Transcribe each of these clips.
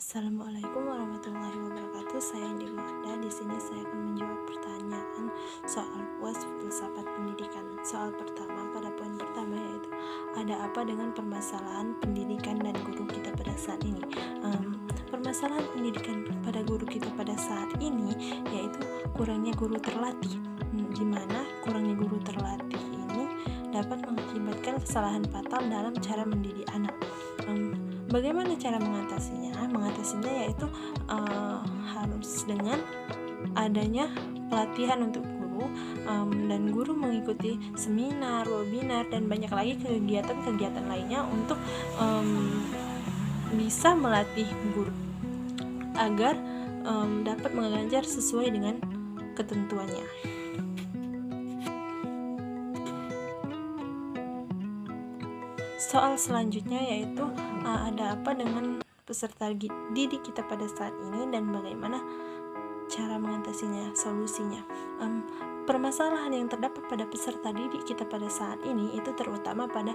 Assalamualaikum warahmatullahi wabarakatuh. Saya Indi Mada. Di sini saya akan menjawab pertanyaan soal puas filsafat pendidikan. Soal pertama, pada poin pertama yaitu ada apa dengan permasalahan pendidikan dan guru kita pada saat ini? Permasalahan pendidikan pada guru kita pada saat ini yaitu kurangnya guru terlatih. Di mana kurangnya guru terlatih ini dapat mengakibatkan kesalahan fatal dalam cara mendidik anak. Bagaimana cara mengatasinya? Mengatasinya yaitu harus dengan adanya pelatihan untuk guru, dan guru mengikuti seminar, webinar, dan banyak lagi kegiatan-kegiatan lainnya untuk bisa melatih guru agar dapat mengajar sesuai dengan ketentuannya. Soal selanjutnya yaitu ada apa dengan peserta didik kita pada saat ini dan bagaimana cara mengatasinya, solusinya. Permasalahan yang terdapat pada peserta didik kita pada saat ini itu terutama pada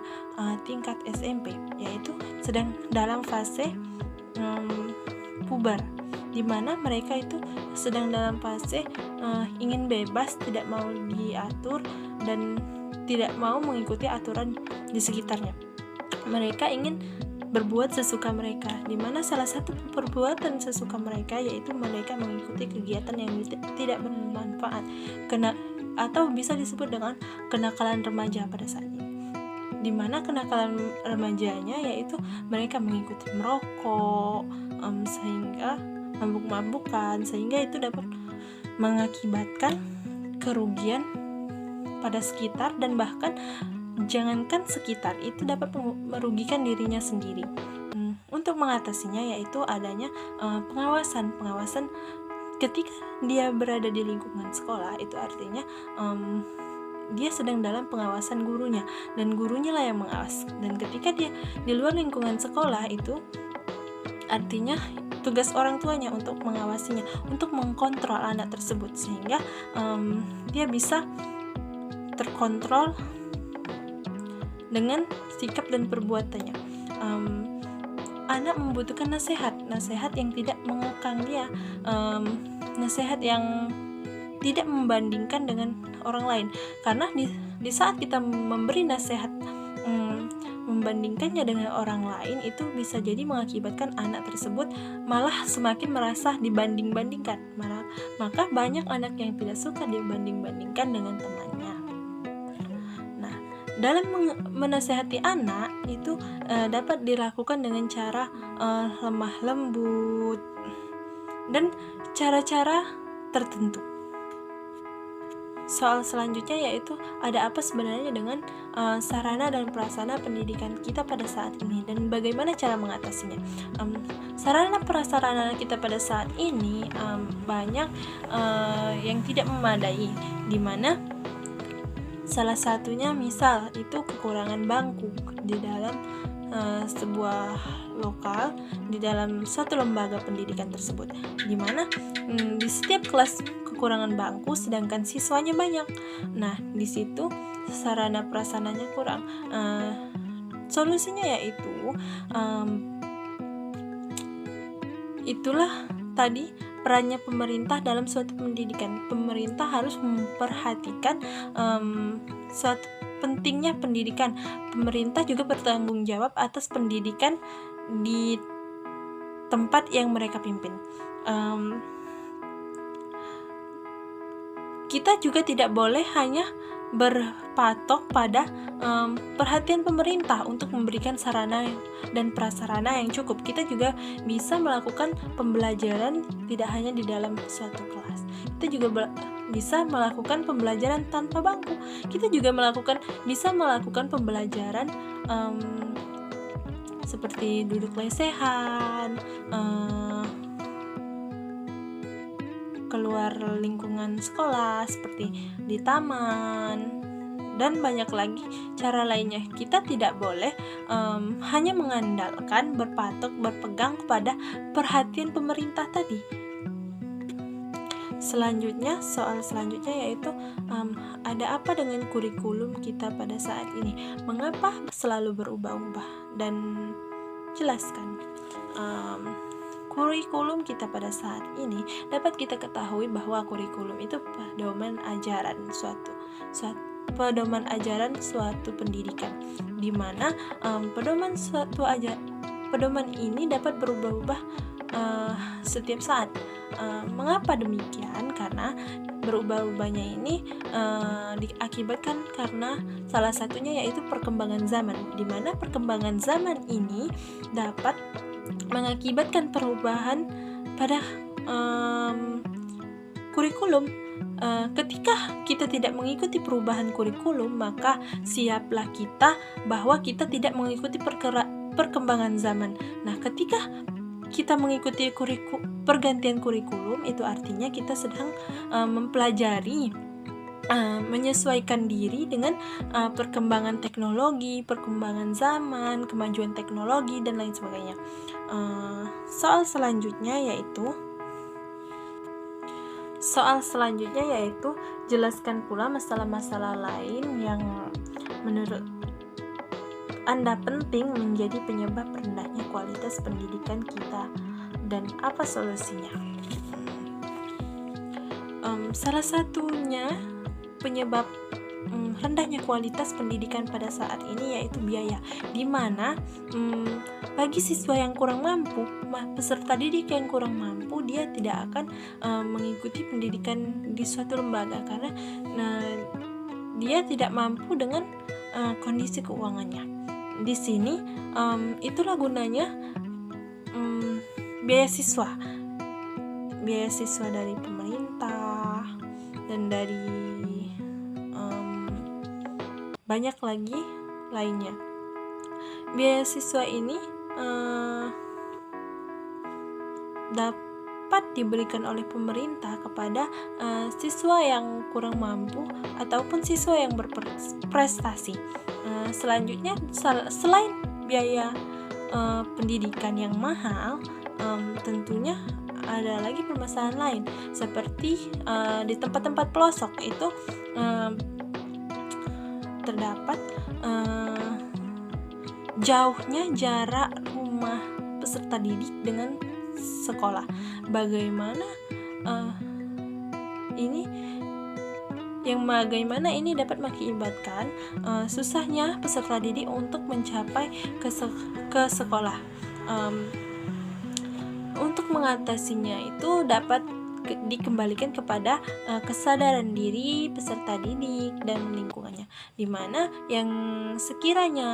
tingkat SMP, yaitu sedang dalam fase puber, di mana mereka itu sedang dalam fase ingin bebas, tidak mau diatur dan tidak mau mengikuti aturan di sekitarnya. Mereka ingin berbuat sesuka mereka, di mana salah satu perbuatan sesuka mereka yaitu mereka mengikuti kegiatan yang tidak bermanfaat, atau bisa disebut dengan kenakalan remaja pada saat ini. Di mana kenakalan remajanya yaitu mereka mengikuti merokok, sehingga mabuk-mabukan, sehingga itu dapat mengakibatkan kerugian pada sekitar dan bahkan jangankan sekitar, itu dapat merugikan dirinya sendiri. Untuk mengatasinya yaitu adanya pengawasan ketika dia berada di lingkungan sekolah, itu artinya dia sedang dalam pengawasan gurunya dan gurunya lah yang mengawas. Dan ketika dia di luar lingkungan sekolah, itu artinya tugas orang tuanya untuk mengawasinya, untuk mengkontrol anak tersebut sehingga dia bisa terkontrol dengan sikap dan perbuatannya. Anak membutuhkan nasihat yang tidak mengekang dia, nasihat yang tidak membandingkan dengan orang lain, karena di saat kita memberi nasihat membandingkannya dengan orang lain, itu bisa jadi mengakibatkan anak tersebut malah semakin merasa dibanding-bandingkan. Maka banyak anak yang tidak suka dibanding-bandingkan dengan temannya. Dalam menasehati anak itu dapat dilakukan dengan cara lemah lembut dan cara-cara tertentu. Soal selanjutnya yaitu ada apa sebenarnya dengan sarana dan prasarana pendidikan kita pada saat ini dan bagaimana cara mengatasinya. Sarana prasarana kita pada saat ini banyak yang tidak memadai, di mana salah satunya misal itu kekurangan bangku di dalam sebuah lokal, di dalam suatu lembaga pendidikan tersebut, di mana di setiap kelas kekurangan bangku sedangkan siswanya banyak. Nah, di situ sarana prasarananya kurang. Solusinya yaitu itulah tadi perannya pemerintah dalam suatu pendidikan. Pemerintah harus memperhatikan suatu pentingnya pendidikan. Pemerintah juga bertanggung jawab atas pendidikan di tempat yang mereka pimpin. Kita juga tidak boleh hanya berpatok pada perhatian pemerintah untuk memberikan sarana dan prasarana yang cukup. Kita juga bisa melakukan pembelajaran tidak hanya di dalam suatu kelas. Kita juga bisa melakukan pembelajaran tanpa bangku. Kita juga bisa melakukan pembelajaran seperti duduk lesehan, keluar lingkungan sekolah seperti di taman, dan banyak lagi cara lainnya. Kita tidak boleh hanya mengandalkan, berpegang kepada perhatian pemerintah tadi. Soal selanjutnya yaitu ada apa dengan kurikulum kita pada saat ini? Mengapa selalu berubah-ubah? Dan jelaskan. kurikulum kita pada saat ini, dapat kita ketahui bahwa kurikulum itu pedoman ajaran suatu pendidikan, di mana pedoman ini dapat berubah-ubah setiap saat. Mengapa demikian? Karena berubah-ubahnya ini diakibatkan karena salah satunya yaitu perkembangan zaman, di mana perkembangan zaman ini dapat mengakibatkan perubahan pada kurikulum. Ketika kita tidak mengikuti perubahan kurikulum, maka siaplah kita bahwa kita tidak mengikuti perkembangan zaman. Nah, ketika kita mengikuti pergantian kurikulum, itu artinya kita sedang mempelajari, menyesuaikan diri dengan perkembangan teknologi, perkembangan zaman, kemajuan teknologi, dan lain sebagainya. Soal selanjutnya yaitu jelaskan pula masalah-masalah lain yang menurut Anda penting menjadi penyebab rendahnya kualitas pendidikan kita dan apa solusinya. Salah satunya penyebab rendahnya kualitas pendidikan pada saat ini yaitu biaya, di mana bagi siswa yang kurang mampu, peserta didik yang kurang mampu, dia tidak akan mengikuti pendidikan di suatu lembaga karena dia tidak mampu dengan kondisi keuangannya. Di sini itulah gunanya beasiswa dari pemerintah dan dari banyak lagi lainnya. Beasiswa ini dapat diberikan oleh pemerintah kepada siswa yang kurang mampu ataupun siswa yang berprestasi. Selanjutnya, selain biaya pendidikan yang mahal, tentunya ada lagi permasalahan lain, seperti di tempat-tempat pelosok itu terdapat jauhnya jarak rumah peserta didik dengan sekolah. Bagaimana ini dapat mengakibatkan susahnya peserta didik untuk mencapai ke sekolah. Untuk mengatasinya itu dapat dikembalikan kepada kesadaran diri peserta didik dan lingkungannya, di mana yang sekiranya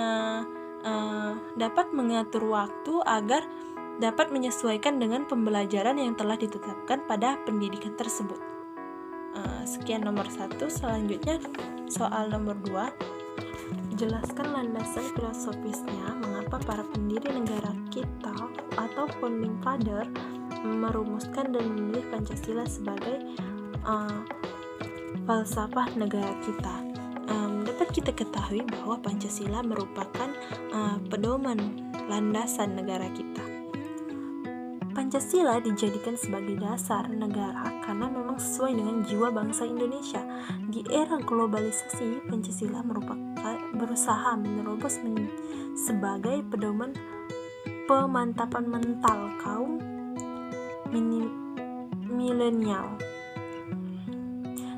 dapat mengatur waktu agar dapat menyesuaikan dengan pembelajaran yang telah ditetapkan pada pendidikan tersebut. Sekian nomor 1. Selanjutnya soal nomor 2. Jelaskan landasan filosofisnya mengapa para pendiri negara kita atau founding father merumuskan dan memilih Pancasila sebagai falsafah negara kita. Dapat kita ketahui bahwa Pancasila merupakan pedoman landasan negara kita. Pancasila dijadikan sebagai dasar negara karena memang sesuai dengan jiwa bangsa Indonesia. Di era globalisasi, Pancasila berusaha menerobos sebagai pedoman pemantapan mental kaum milenial,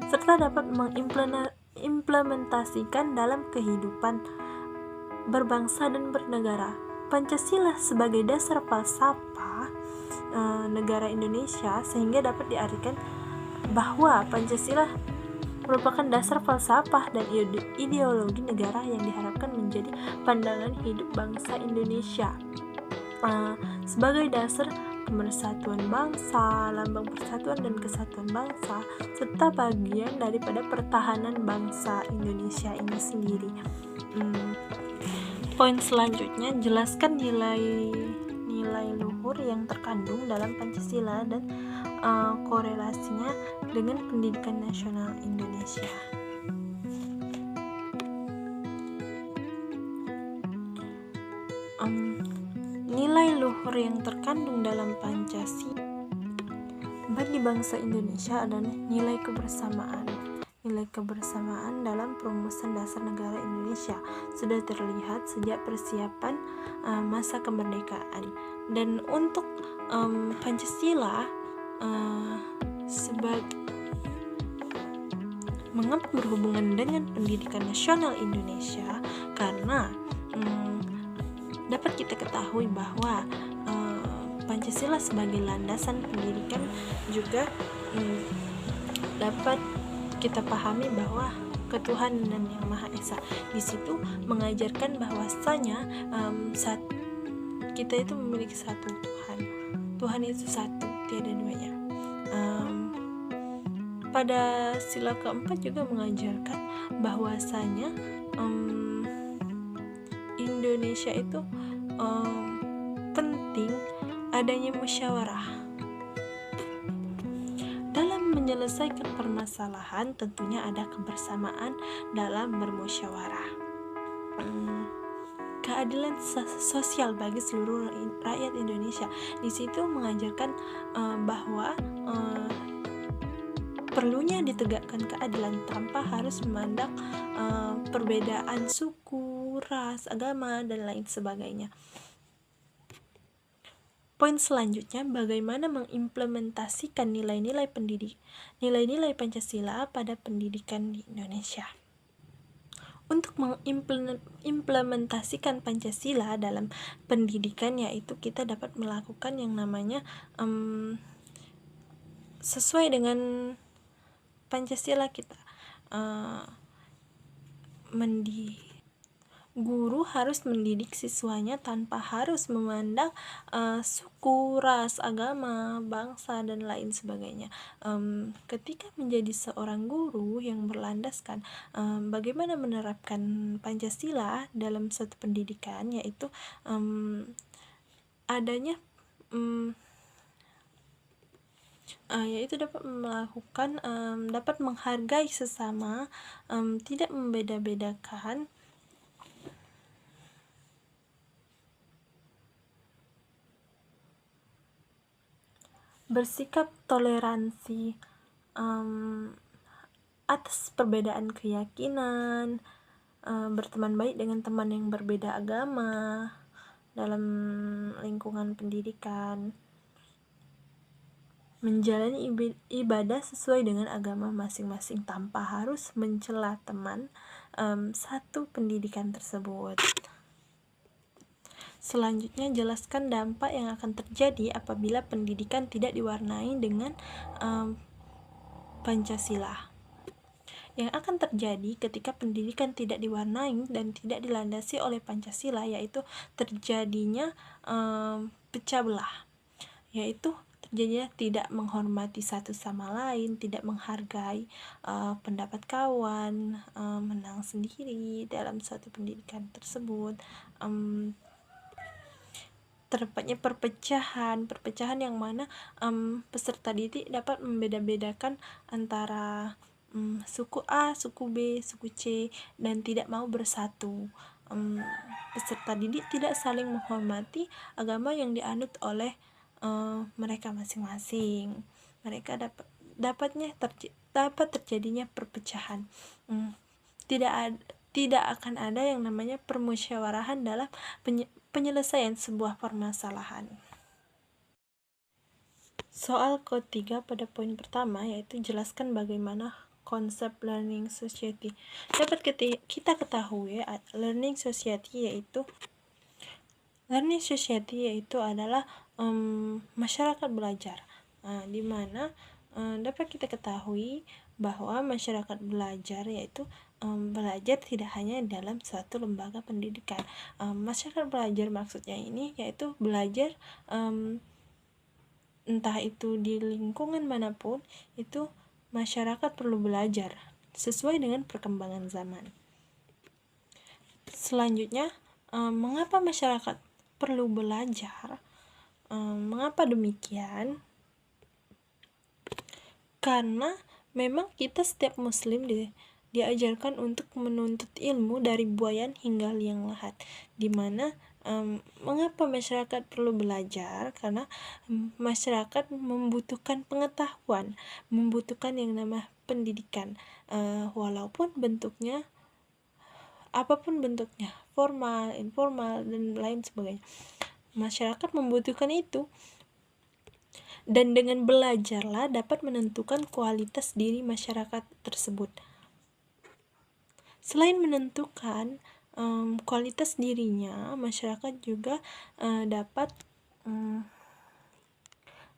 serta dapat mengimplementasikan dalam kehidupan berbangsa dan bernegara. Pancasila sebagai dasar falsafah negara Indonesia, sehingga dapat diartikan bahwa Pancasila merupakan dasar falsafah dan ideologi negara yang diharapkan menjadi pandangan hidup bangsa Indonesia sebagai dasar pemersatuan bangsa, lambang persatuan dan kesatuan bangsa, serta bagian daripada pertahanan bangsa Indonesia ini sendiri. Poin selanjutnya, jelaskan nilai luhur yang terkandung dalam Pancasila dan korelasinya dengan pendidikan nasional Indonesia. Nilai luhur yang terkandung dalam Pancasila bagi bangsa Indonesia adalah nilai kebersamaan dalam perumusan dasar negara Indonesia sudah terlihat sejak persiapan masa kemerdekaan. Dan untuk Pancasila mengapa berhubungan dengan pendidikan nasional Indonesia? Karena dapat kita ketahui bahwa Pancasila sebagai landasan pendidikan juga dapat kita pahami bahwa ketuhanan yang Maha Esa di situ mengajarkan bahwasanya kita itu memiliki satu Tuhan. Tuhan itu satu, tiada duanya. Pada sila keempat juga mengajarkan bahwasanya Indonesia itu penting adanya musyawarah. Dalam menyelesaikan permasalahan tentunya ada kebersamaan dalam bermusyawarah. Keadilan sosial bagi seluruh rakyat Indonesia. Di situ mengajarkan bahwa perlunya ditegakkan keadilan tanpa harus memandang perbedaan suku, ras, agama, dan lain sebagainya. Poin selanjutnya, bagaimana mengimplementasikan nilai-nilai Pancasila pada pendidikan di Indonesia. Untuk mengimplementasikan Pancasila dalam pendidikan, yaitu kita dapat melakukan yang namanya sesuai dengan Pancasila kita. Guru harus mendidik siswanya tanpa harus memandang suku, ras, agama, bangsa, dan lain sebagainya. Ketika menjadi seorang guru yang berlandaskan bagaimana menerapkan Pancasila dalam suatu pendidikan, yaitu adanya yaitu dapat melakukan dapat menghargai sesama, tidak membeda-bedakan, bersikap toleransi atas perbedaan keyakinan, berteman baik dengan teman yang berbeda agama dalam lingkungan pendidikan, menjalani ibadah sesuai dengan agama masing-masing tanpa harus mencela teman satu pendidikan tersebut. Selanjutnya, jelaskan dampak yang akan terjadi apabila pendidikan tidak diwarnai dengan Pancasila. Yang akan terjadi ketika pendidikan tidak diwarnai dan tidak dilandasi oleh Pancasila, yaitu terjadinya pecah belah, yaitu terjadinya tidak menghormati satu sama lain, tidak menghargai pendapat kawan, menang sendiri dalam suatu pendidikan tersebut. Terdapatnya perpecahan yang mana peserta didik dapat membeda-bedakan antara suku A, suku B, suku C, dan tidak mau bersatu. Peserta didik tidak saling menghormati agama yang dianut oleh mereka masing-masing. Mereka dapat terjadinya perpecahan. Tidak akan ada yang namanya permusyawarahan dalam penyelesaian sebuah permasalahan. Soal ketiga pada poin pertama, yaitu jelaskan bagaimana konsep learning society. Dapat kita ketahui learning society yaitu adalah masyarakat belajar, di mana dapat kita ketahui bahwa masyarakat belajar yaitu belajar tidak hanya dalam suatu lembaga pendidikan. Masyarakat belajar maksudnya ini yaitu belajar entah itu di lingkungan manapun, itu masyarakat perlu belajar sesuai dengan perkembangan zaman. Selanjutnya, mengapa masyarakat perlu belajar? Mengapa demikian? Karena memang kita setiap muslim diajarkan untuk menuntut ilmu dari buayan hingga liang lahat, di mana mengapa masyarakat perlu belajar? Karena masyarakat membutuhkan pengetahuan, membutuhkan yang namanya pendidikan, walaupun bentuknya apapun bentuknya, formal, informal, dan lain sebagainya. Masyarakat membutuhkan itu dan dengan belajarlah dapat menentukan kualitas diri masyarakat tersebut. Selain menentukan kualitas dirinya, masyarakat juga dapat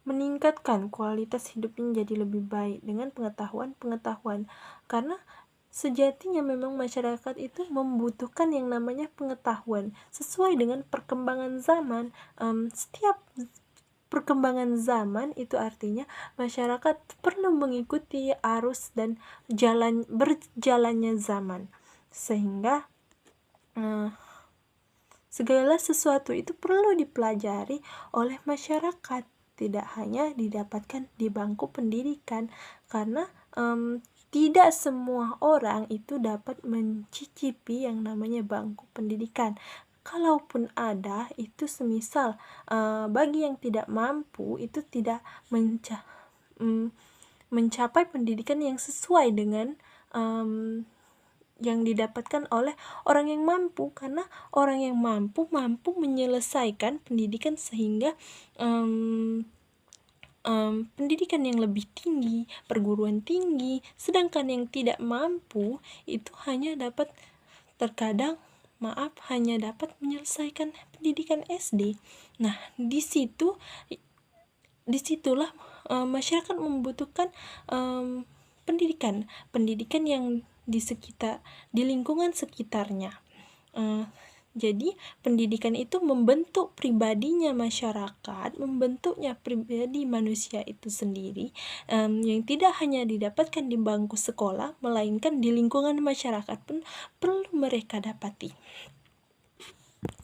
meningkatkan kualitas hidupnya jadi lebih baik dengan pengetahuan. Karena sejatinya memang masyarakat itu membutuhkan yang namanya pengetahuan sesuai dengan perkembangan zaman. Setiap perkembangan zaman itu artinya masyarakat perlu mengikuti arus dan berjalannya zaman, sehingga segala sesuatu itu perlu dipelajari oleh masyarakat, tidak hanya didapatkan di bangku pendidikan, karena tidak semua orang itu dapat mencicipi yang namanya bangku pendidikan. Kalaupun ada, itu semisal bagi yang tidak mampu itu tidak mencapai pendidikan yang sesuai dengan yang didapatkan oleh orang yang mampu, karena orang yang mampu menyelesaikan pendidikan sehingga pendidikan yang lebih tinggi, perguruan tinggi, sedangkan yang tidak mampu itu hanya dapat hanya dapat menyelesaikan pendidikan SD. Nah, disitulah masyarakat membutuhkan pendidikan yang di lingkungan sekitarnya. Jadi pendidikan itu membentuk pribadinya masyarakat, membentuknya pribadi manusia itu sendiri, yang tidak hanya didapatkan di bangku sekolah, melainkan di lingkungan masyarakat pun perlu mereka dapati.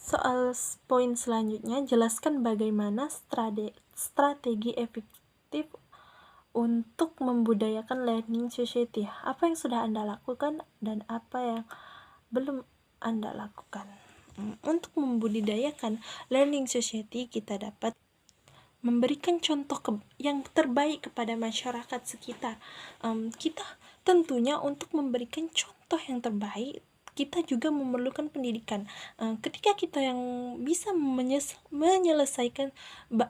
Soal poin selanjutnya, jelaskan bagaimana strategi efektif untuk membudayakan learning society. Apa yang sudah Anda lakukan dan apa yang belum Anda lakukan? Untuk membudidayakan learning society, kita dapat memberikan contoh yang terbaik kepada masyarakat sekitar. Kita tentunya untuk memberikan contoh yang terbaik, kita juga memerlukan pendidikan. Ketika kita yang bisa menyelesaikan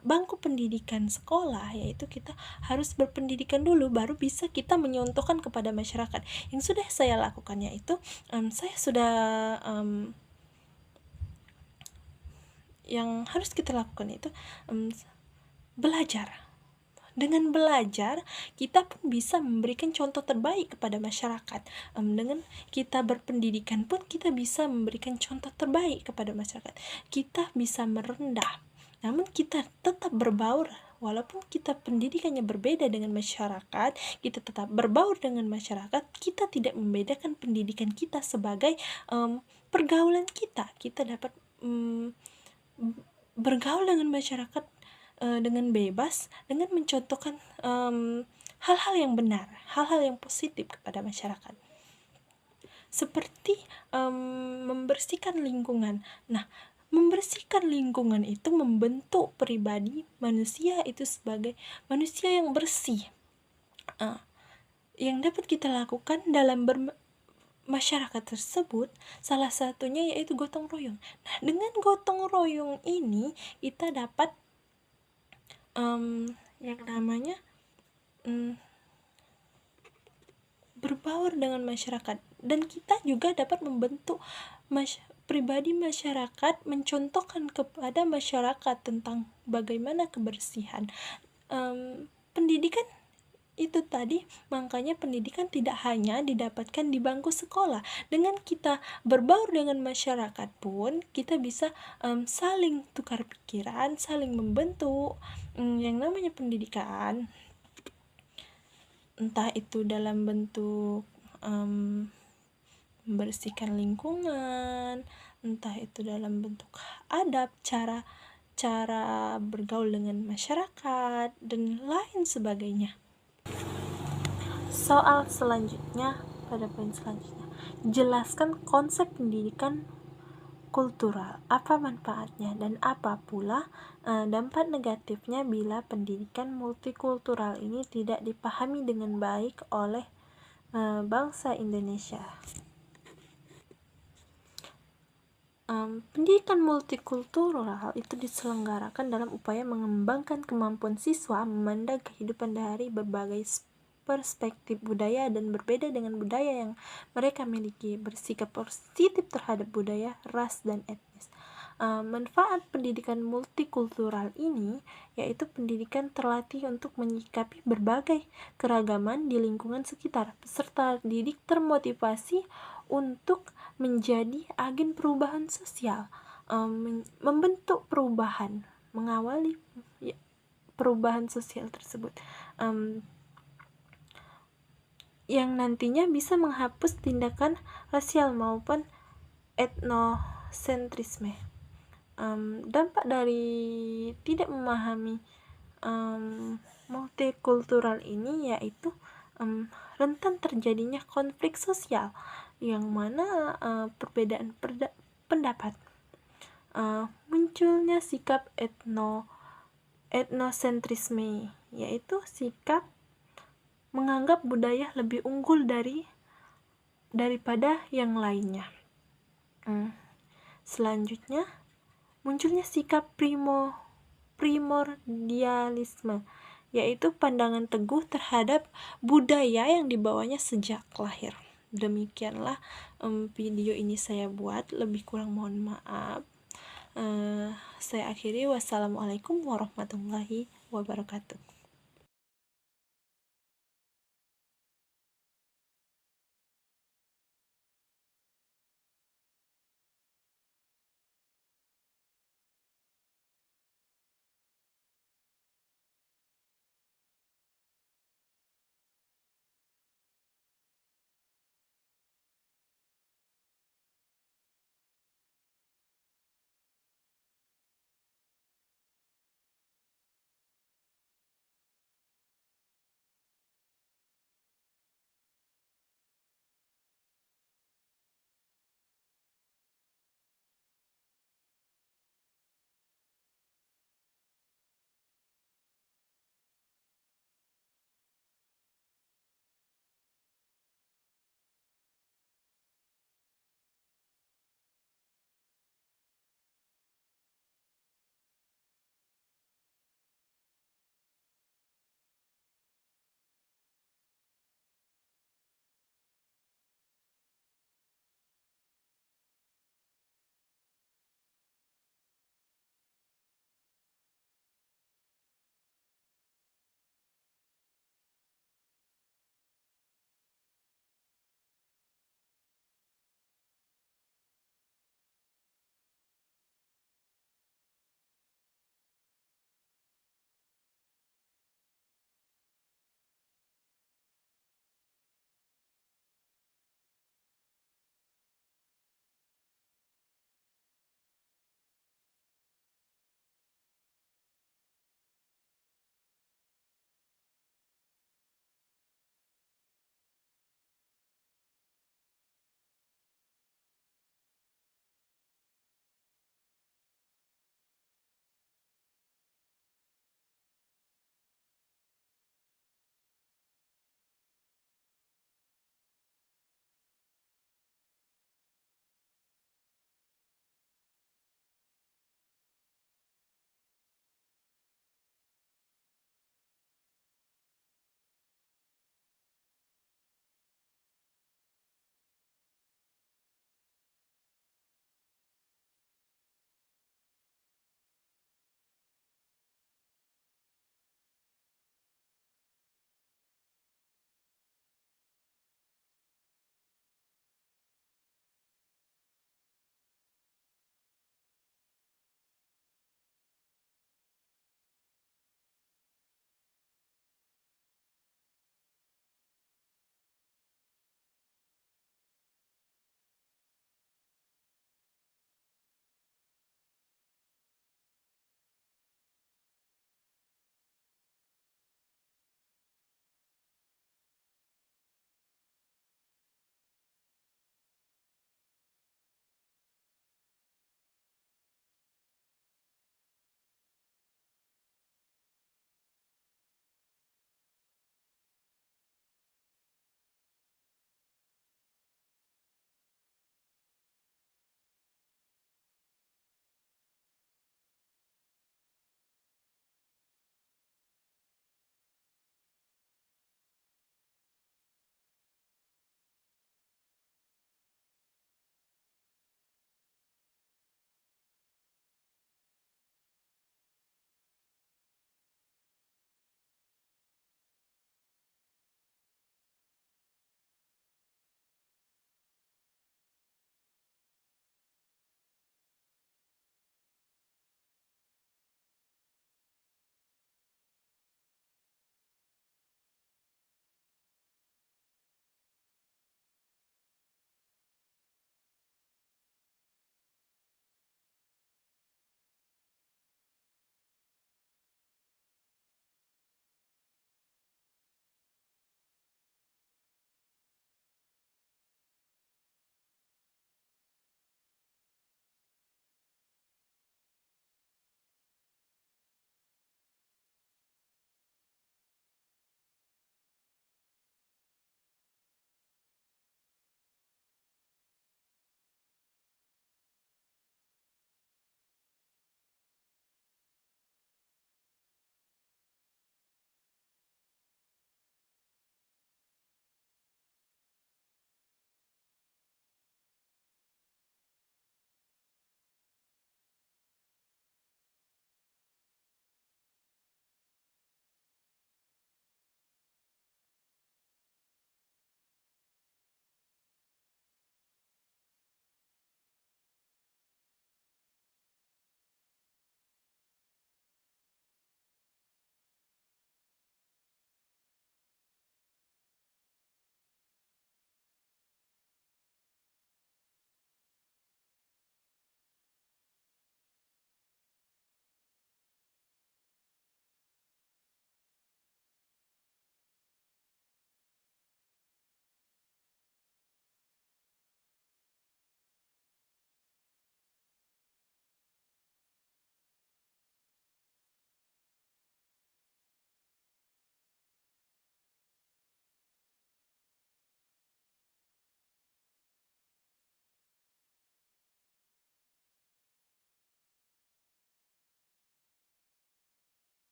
bangku pendidikan sekolah, yaitu kita harus berpendidikan dulu, baru bisa kita menyontohkan kepada masyarakat. Yang sudah saya lakukannya itu, saya sudah yang harus kita lakukan itu belajar. Dengan belajar, kita pun bisa memberikan contoh terbaik kepada masyarakat. Dengan kita berpendidikan pun kita bisa memberikan contoh terbaik kepada masyarakat. Kita bisa merendah, namun kita tetap berbaur. Walaupun kita pendidikannya berbeda dengan masyarakat, kita tetap berbaur dengan masyarakat. Kita tidak membedakan pendidikan kita sebagai pergaulan kita. Kita dapat bergaul dengan masyarakat dengan bebas, dengan mencontohkan hal-hal yang benar, hal-hal yang positif kepada masyarakat, seperti membersihkan lingkungan. Nah, membersihkan lingkungan itu membentuk pribadi manusia itu sebagai manusia yang bersih. Yang dapat kita lakukan dalam masyarakat tersebut, salah satunya yaitu gotong royong. Nah, dengan gotong royong ini kita dapat yang namanya berbaur dengan masyarakat, dan kita juga dapat membentuk pribadi masyarakat, mencontohkan kepada masyarakat tentang bagaimana kebersihan. Pendidikan itu tadi, makanya pendidikan tidak hanya didapatkan di bangku sekolah. Dengan kita berbaur dengan masyarakat pun kita bisa saling tukar pikiran, saling membentuk yang namanya pendidikan, entah itu dalam bentuk membersihkan lingkungan, entah itu dalam bentuk adab, cara bergaul dengan masyarakat, dan lain sebagainya. Soal selanjutnya, pada poin selanjutnya, jelaskan konsep pendidikan kultural, apa manfaatnya dan apa pula dampak negatifnya bila pendidikan multikultural ini tidak dipahami dengan baik oleh bangsa Indonesia. Pendidikan multikultural itu diselenggarakan dalam upaya mengembangkan kemampuan siswa memandang kehidupan dari berbagai perspektif budaya dan berbeda dengan budaya yang mereka miliki, bersikap positif terhadap budaya, ras, dan etnis. Manfaat pendidikan multikultural ini yaitu pendidikan terlatih untuk menyikapi berbagai keragaman di lingkungan sekitar. Peserta didik termotivasi untuk menjadi agen perubahan sosial, membentuk perubahan, mengawali perubahan sosial tersebut, yang nantinya bisa menghapus tindakan rasial maupun etnosentrisme. Dampak dari tidak memahami multikultural ini yaitu rentan terjadinya konflik sosial, yang mana perbedaan pendapat, munculnya sikap etnosentrisme, yaitu sikap menganggap budaya lebih unggul daripada yang lainnya. Selanjutnya munculnya sikap primordialisme, yaitu pandangan teguh terhadap budaya yang dibawanya sejak lahir. Demikianlah video ini saya buat, lebih kurang mohon maaf. Saya akhiri, wassalamualaikum warahmatullahi wabarakatuh.